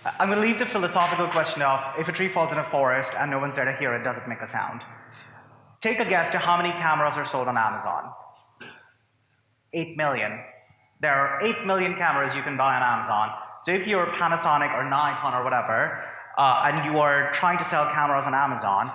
I'm going to leave the philosophical question of if a tree falls in a forest and no one's there to hear it, does it make a sound? Take a guess to how many cameras are sold on Amazon. 8 million. There are 8 million cameras you can buy on Amazon. So if you're Panasonic or Nikon or whatever, and you are trying to sell cameras on Amazon,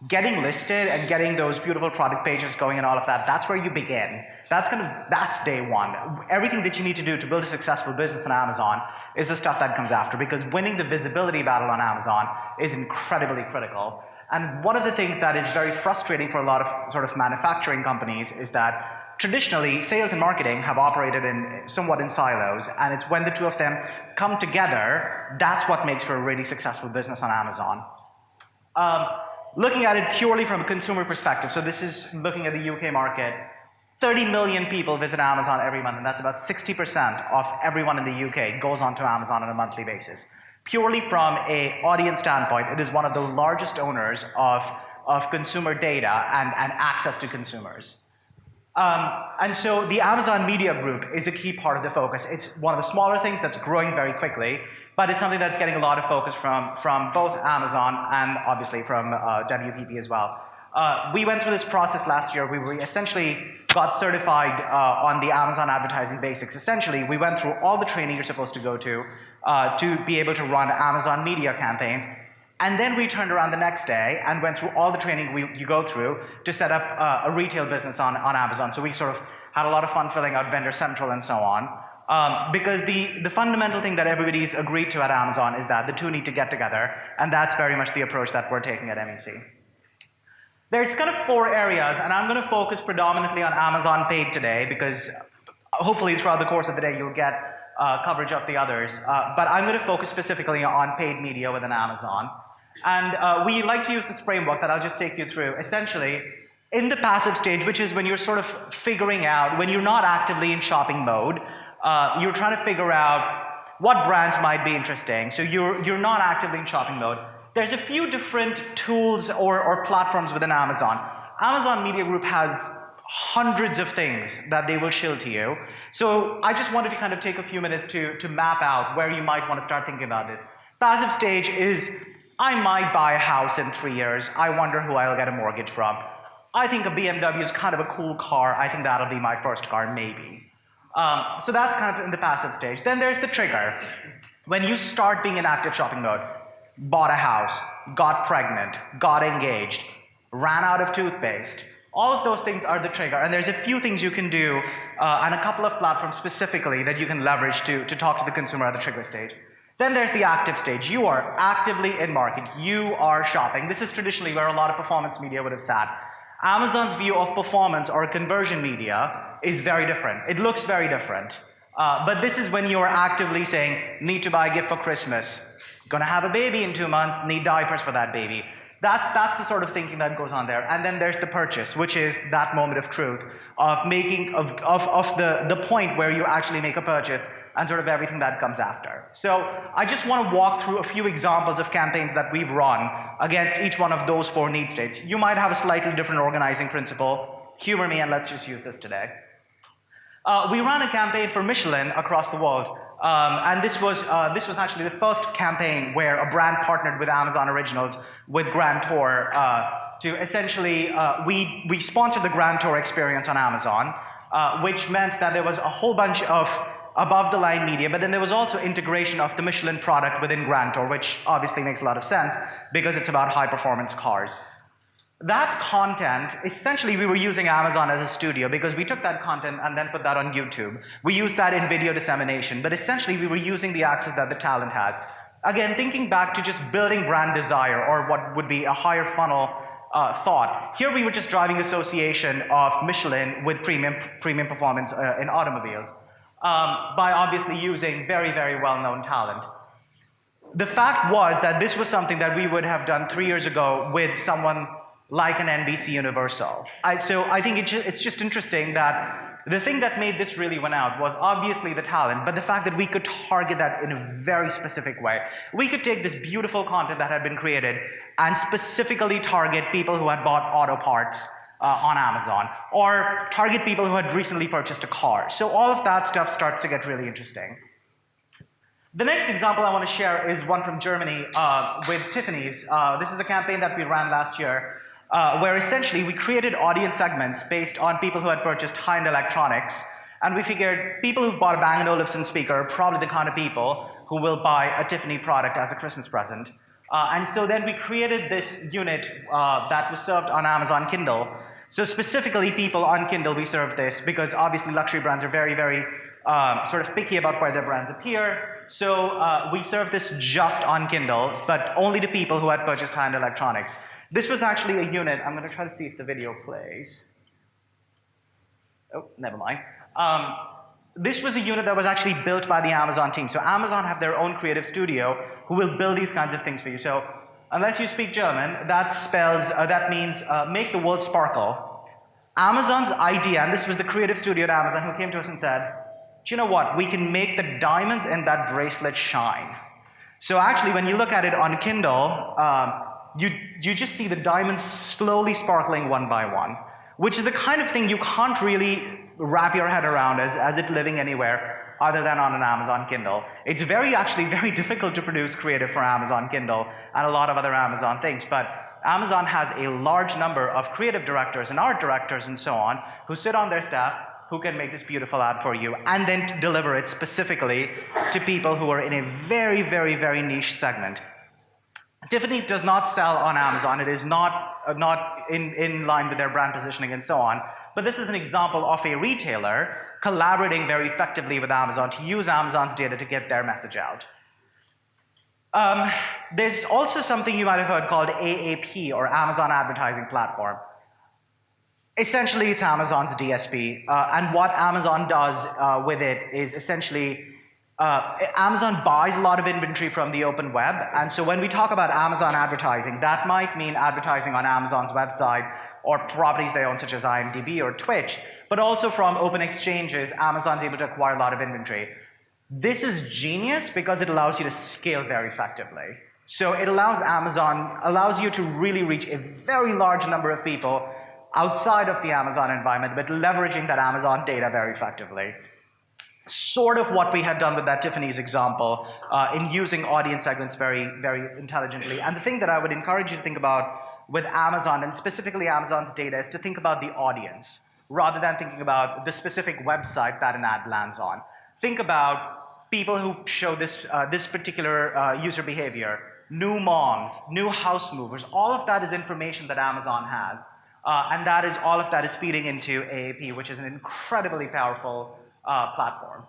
getting listed and getting those beautiful product pages going and all of that, that's where you begin. That's day one. Everything that you need to do to build a successful business on Amazon is the stuff that comes after, because winning the visibility battle on Amazon is incredibly critical. And one of the things that is very frustrating for a lot of sort of manufacturing companies is that traditionally, sales and marketing have operated somewhat in silos, and it's when the two of them come together, that's what makes for a really successful business on Amazon. Looking at it purely from a consumer perspective, so this is looking at the UK market, 30 million people visit Amazon every month, and that's about 60% of everyone in the UK goes onto Amazon on a monthly basis. Purely from an audience standpoint, it is one of the largest owners of consumer data and access to consumers. And so the Amazon Media Group is a key part of the focus. It's one of the smaller things that's growing very quickly, but it's something that's getting a lot of focus from both Amazon and obviously from WPP as well. We went through this process last year. We essentially got certified on the Amazon advertising basics. Essentially, we went through all the training you're supposed to go to be able to run Amazon media campaigns. And then we turned around the next day and went through all the training you go through to set up a retail business on Amazon. So we sort of had a lot of fun filling out Vendor Central and so on. Because the fundamental thing that everybody's agreed to at Amazon is that the two need to get together, and that's very much the approach that we're taking at MEC. There's kind of 4 areas, and I'm going to focus predominantly on Amazon Paid today, because hopefully throughout the course of the day you'll get coverage of the others. But I'm going to focus specifically on paid media within Amazon. And we like to use this framework that I'll just take you through. Essentially, in the passive stage, which is when you're sort of figuring out, when you're not actively in shopping mode, you're trying to figure out what brands might be interesting. So you're not actively in shopping mode. There's a few different tools or platforms within Amazon. Amazon Media Group has hundreds of things that they will shill to you. So I just wanted to kind of take a few minutes to map out where you might want to start thinking about this. Passive stage is, I might buy a house in 3 years. I wonder who I'll get a mortgage from. I think a BMW is kind of a cool car. I think that'll be my first car, maybe. So that's kind of in the passive stage. Then there's the trigger. When you start being in active shopping mode, bought a house, got pregnant, got engaged, ran out of toothpaste. All of those things are the trigger. And there's a few things you can do and a couple of platforms specifically that you can leverage to talk to the consumer at the trigger stage. Then there's the active stage. You are actively in market. You are shopping. This is traditionally where a lot of performance media would have sat. Amazon's view of performance or conversion media is very different. It looks very different. But this is when you are actively saying, need to buy a gift for Christmas, gonna have a baby in 2 months, need diapers for that baby. That's the sort of thinking that goes on there. And then there's the purchase, which is that moment of truth of making of the point where you actually make a purchase and sort of everything that comes after. So I just want to walk through a few examples of campaigns that we've run against each one of those 4 need states. You might have a slightly different organizing principle. Humor me and let's just use this today. We ran a campaign for Michelin across the world. And this was actually the first campaign where a brand partnered with Amazon Originals with Grand Tour to essentially, we sponsored the Grand Tour experience on Amazon, which meant that there was a whole bunch of above-the-line media, but then there was also integration of the Michelin product within Grand Tour, which obviously makes a lot of sense because it's about high-performance cars. That content, essentially we were using Amazon as a studio because we took that content and then put that on YouTube. We used that in video dissemination, but essentially we were using the access that the talent has. Again, thinking back to just building brand desire or what would be a higher funnel thought. Here we were just driving association of Michelin with premium performance in automobiles by obviously using very, very well-known talent. The fact was that this was something that we would have done 3 years ago with someone like an NBC Universal. So I think it's just interesting that the thing that made this really win out was obviously the talent, but the fact that we could target that in a very specific way. We could take this beautiful content that had been created and specifically target people who had bought auto parts on Amazon, or target people who had recently purchased a car. So all of that stuff starts to get really interesting. The next example I want to share is one from Germany with Tiffany's. This is a campaign that we ran last year where essentially we created audience segments based on people who had purchased high-end electronics. And we figured people who've bought a Bang & Olufsen speaker are probably the kind of people who will buy a Tiffany product as a Christmas present. And so then we created this unit that was served on Amazon Kindle. So specifically people on Kindle, we served this because obviously luxury brands are very, very sort of picky about where their brands appear. So we served this just on Kindle, but only to people who had purchased high-end electronics. This was actually a unit. I'm going to try to see if the video plays. Oh, never mind. This was a unit that was actually built by the Amazon team. So Amazon have their own creative studio who will build these kinds of things for you. So unless you speak German, that means make the world sparkle. Amazon's idea, and this was the creative studio at Amazon who came to us and said, do you know what? We can make the diamonds in that bracelet shine. So actually, when you look at it on Kindle, you just see the diamonds slowly sparkling one by one, which is the kind of thing you can't really wrap your head around as it living anywhere other than on an Amazon Kindle. It's actually very difficult to produce creative for Amazon Kindle and a lot of other Amazon things, but Amazon has a large number of creative directors and art directors and so on who sit on their staff who can make this beautiful ad for you and then deliver it specifically to people who are in a very, very, very niche segment. Tiffany's does not sell on Amazon. It is not in line with their brand positioning and so on. But this is an example of a retailer collaborating very effectively with Amazon to use Amazon's data to get their message out. There's also something you might have heard called AAP, or Amazon Advertising Platform. Essentially, it's Amazon's DSP. And what Amazon does with it is essentially Amazon buys a lot of inventory from the open web, and so when we talk about Amazon advertising, that might mean advertising on Amazon's website or properties they own such as IMDb or Twitch, but also from open exchanges, Amazon's able to acquire a lot of inventory. This is genius because it allows you to scale very effectively. So it allows you to really reach a very large number of people outside of the Amazon environment, but leveraging that Amazon data very effectively. Sort of what we had done with that Tiffany's example in using audience segments very, very intelligently. And the thing that I would encourage you to think about with Amazon, and specifically Amazon's data, is to think about the audience rather than thinking about the specific website that an ad lands on. Think about people who show this particular user behavior, new moms, new house movers. All of that is information that Amazon has. And all of that is feeding into AAP, which is an incredibly powerful platform.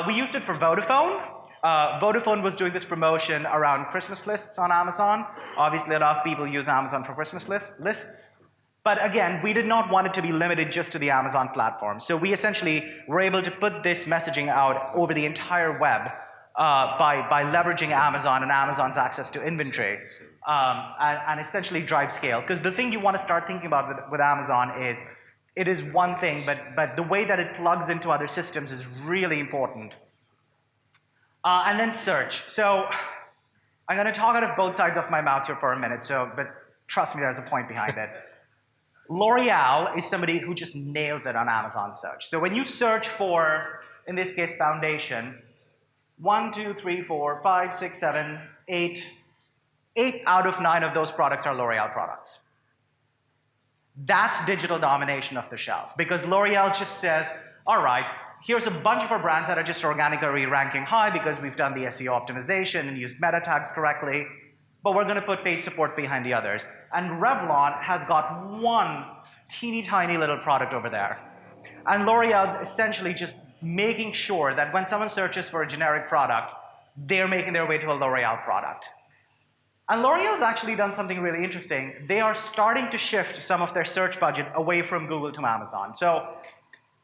We used it for Vodafone. Vodafone was doing this promotion around Christmas lists on Amazon. Obviously, a lot of people use Amazon for Christmas lists. But again, we did not want it to be limited just to the Amazon platform. So we essentially were able to put this messaging out over the entire web by leveraging Amazon and Amazon's access to inventory and essentially drive scale. Because the thing you want to start thinking about with Amazon is it is one thing, but the way that it plugs into other systems is really important. And then search. So I'm going to talk out of both sides of my mouth here for a minute, but trust me, there's a point behind it. L'Oreal is somebody who just nails it on Amazon search. So when you search for, in this case, foundation, 1, 2, 3, 4, 5, 6, 7, 8 out of 9 of those products are L'Oreal products. That's digital domination of the shelf, because L'Oreal just says, all right, here's a bunch of our brands that are just organically ranking high because we've done the SEO optimization and used meta tags correctly, but we're going to put paid support behind the others. And Revlon has got one teeny tiny little product over there. And L'Oreal's essentially just making sure that when someone searches for a generic product, they're making their way to a L'Oreal product. And L'Oreal's actually done something really interesting. They are starting to shift some of their search budget away from Google to Amazon. So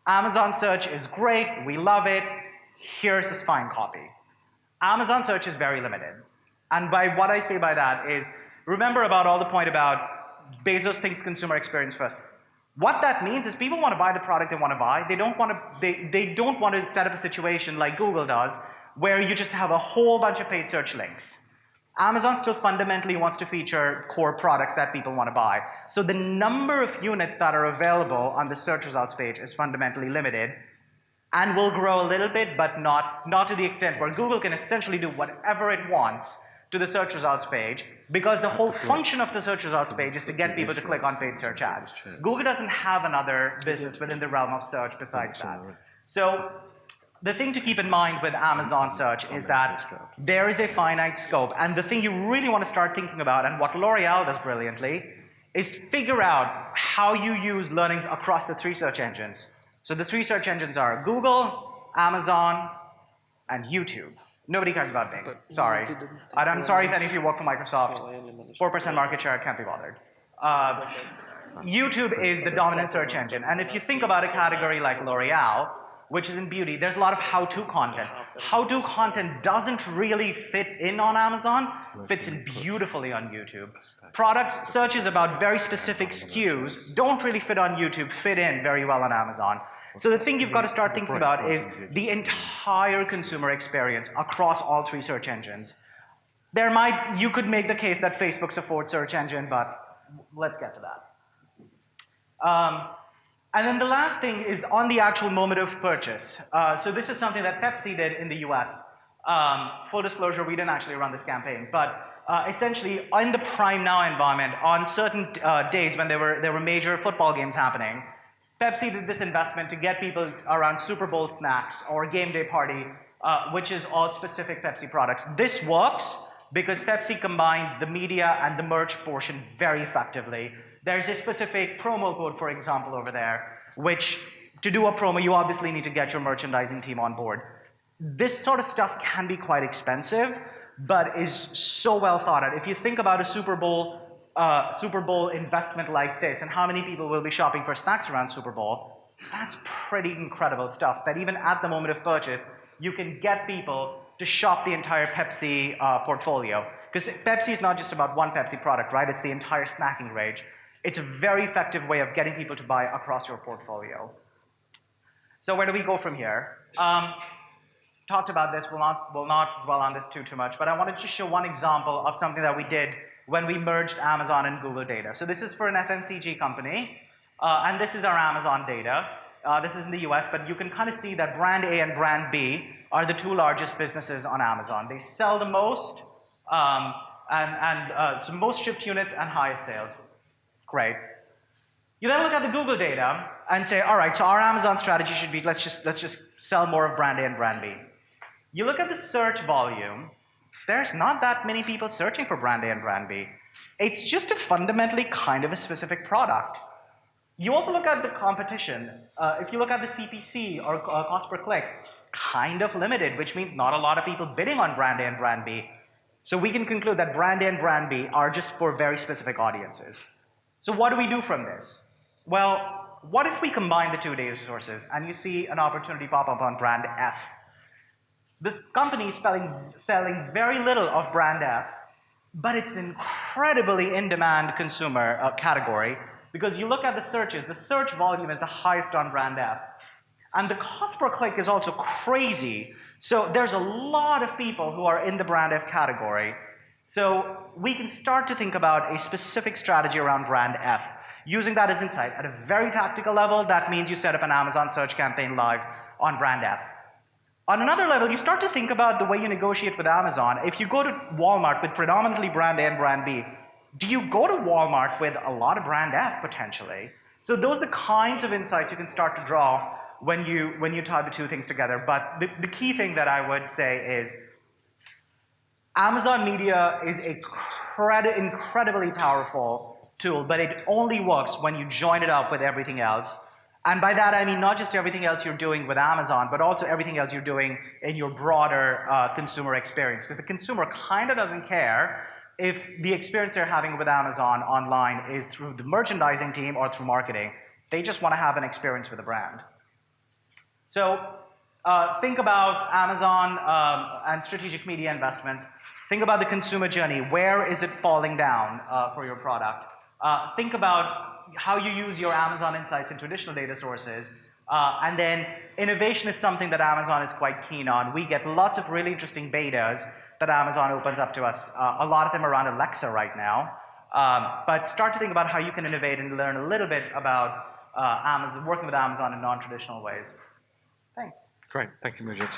Amazon search is great, we love it, here's this fine copy. Amazon search is very limited. And by what I say by that is, remember about all the point about Bezos thinks consumer experience first. What that means is people want to buy the product they want to buy. They don't want to set up a situation like Google does, where you just have a whole bunch of paid search links. Amazon still fundamentally wants to feature core products that people want to buy. So the number of units that are available on the search results page is fundamentally limited. and will grow a little bit, but not to the extent where Google can essentially do whatever it wants to the search results page, because the whole function of the search results page is to get people to click on paid search ads. Google doesn't have another business within the realm of search besides that. So the thing to keep in mind with Amazon search is that there is a finite scope, and the thing you really want to start thinking about, and what L'Oreal does brilliantly, is figure out how you use learnings across the 3 search engines. So the 3 search engines are Google, Amazon, and YouTube. Nobody cares about Bing. Sorry. And I'm sorry if any of you work for Microsoft. 4% market share, can't be bothered. YouTube is the dominant search engine. And if you think about a category like L'Oreal, which is in beauty, there's a lot of how-to content. How-to content doesn't really fit in on Amazon, fits in beautifully on YouTube. Products, searches about very specific SKUs don't really fit on YouTube, fit in very well on Amazon. So the thing you've got to start thinking about is the entire consumer experience across all 3 search engines. You could make the case that Facebook's a 4th search engine, but let's get to that. And then the last thing is on the actual moment of purchase. So this is something that Pepsi did in the US. Full disclosure, we didn't actually run this campaign, but essentially in the Prime Now environment, on certain days when there were major football games happening, Pepsi did this investment to get people around Super Bowl snacks or game day party, which is all specific Pepsi products. This works because Pepsi combined the media and the merch portion very effectively. There's a specific promo code, for example, over there, which to do a promo, you obviously need to get your merchandising team on board. This sort of stuff can be quite expensive, but is so well thought out. If you think about a Super Bowl investment like this, and how many people will be shopping for snacks around Super Bowl, that's pretty incredible stuff, that even at the moment of purchase, you can get people to shop the entire Pepsi portfolio. Because Pepsi is not just about one Pepsi product, right? It's the entire snacking range. It's a very effective way of getting people to buy across your portfolio. So where do we go from here? Talked about this, we'll not dwell on this too much, but I wanted to show one example of something that we did when we merged Amazon and Google data. So this is for an FMCG company, and this is our Amazon data. This is in the US, but you can kind of see that brand A and brand B are the 2 largest businesses on Amazon. They sell the most, so most shipped units and highest sales. Great. You then look at the Google data and say, all right, so our Amazon strategy should be, let's just sell more of brand A and brand B. You look at the search volume, there's not that many people searching for brand A and brand B. It's just a fundamentally kind of a specific product. You also look at the competition. If you look at the CPC, or cost per click, kind of limited, which means not a lot of people bidding on brand A and brand B. So we can conclude that brand A and brand B are just for very specific audiences. So what do we do from this? Well, what if we combine the 2 data sources and you see an opportunity pop up on brand F? This company is selling very little of brand F, but it's an incredibly in-demand consumer category, because you look at the searches, the search volume is the highest on brand F. And the cost per click is also crazy. So there's a lot of people who are in the brand F category. So we can start to think about a specific strategy around brand F. Using that as insight at a very tactical level, that means you set up an Amazon search campaign live on brand F. On another level, you start to think about the way you negotiate with Amazon. If you go to Walmart with predominantly brand A and brand B, do you go to Walmart with a lot of brand F potentially? So those are the kinds of insights you can start to draw when you tie the 2 things together. But the key thing that I would say is Amazon Media is a incredibly powerful tool, but it only works when you join it up with everything else. And by that, I mean not just everything else you're doing with Amazon, but also everything else you're doing in your broader consumer experience. Because the consumer kind of doesn't care if the experience they're having with Amazon online is through the merchandising team or through marketing. They just want to have an experience with a brand. So think about Amazon and strategic media investments. Think about the consumer journey. Where is it falling down for your product? Think about how you use your Amazon insights and traditional data sources. And then innovation is something that Amazon is quite keen on. We get lots of really interesting betas that Amazon opens up to us. A lot of them around Alexa right now. But start to think about how you can innovate and learn a little bit about working with Amazon in non-traditional ways. Thanks. Great. Thank you, Mudit.